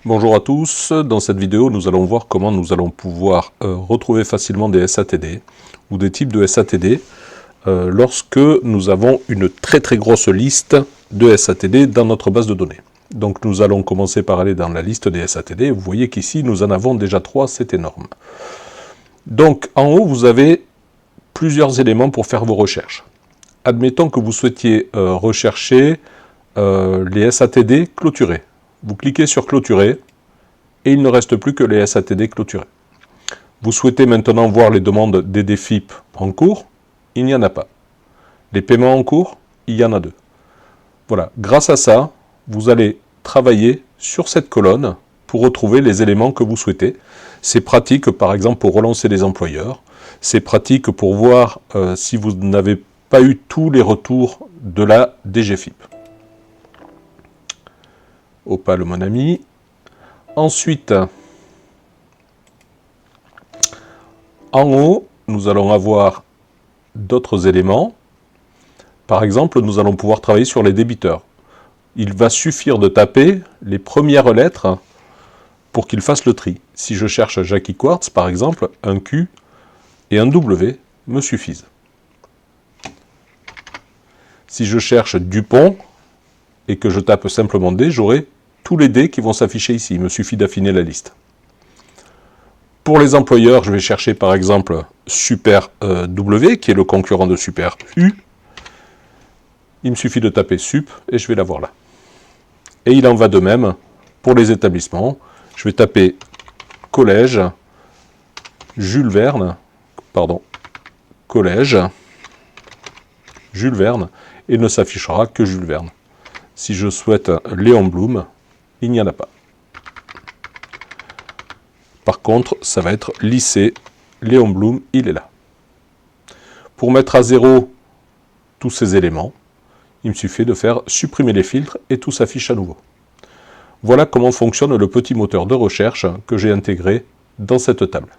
Bonjour à tous, dans cette vidéo nous allons voir comment nous allons pouvoir retrouver facilement des SATD ou des types de SATD lorsque nous avons une très grosse liste de SATD dans notre base de données. Donc nous allons commencer par aller dans la liste des SATD. Vous voyez qu'ici nous en avons déjà 3, c'est énorme. Donc en haut vous avez plusieurs éléments pour faire vos recherches. Admettons que vous souhaitiez rechercher les SATD clôturés. Vous cliquez sur clôturer et il ne reste plus que les SATD clôturés. Vous souhaitez maintenant voir les demandes DD-FIP en cours, il n'y en a pas. Les paiements en cours, il y en a 2. Voilà, grâce à ça, vous allez travailler sur cette colonne pour retrouver les éléments que vous souhaitez. C'est pratique par exemple pour relancer les employeurs, c'est pratique pour voir si vous n'avez pas eu tous les retours de la DGFIP. Opal mon ami. Ensuite, en haut, nous allons avoir d'autres éléments. Par exemple, nous allons pouvoir travailler sur les débiteurs. Il va suffire de taper les premières lettres pour qu'il fasse le tri. Si je cherche Jackie Quartz, par exemple, un Q et un W me suffisent. Si je cherche Dupont et que je tape simplement D, j'aurai tous les D qui vont s'afficher ici. Il me suffit d'affiner la liste. Pour les employeurs, je vais chercher par exemple Super W, qui est le concurrent de Super U. Il me suffit de taper Sup et je vais l'avoir là. Et il en va de même pour les établissements. Je vais taper Collège, Jules Verne, Collège, Jules Verne, et ne s'affichera que Jules Verne. Si je souhaite Léon Blum, il n'y en a pas. Par contre, ça va être lycée Léon Blum, il est là. Pour mettre à zéro tous ces éléments, il me suffit de faire supprimer les filtres et tout s'affiche à nouveau. Voilà comment fonctionne le petit moteur de recherche que j'ai intégré dans cette table.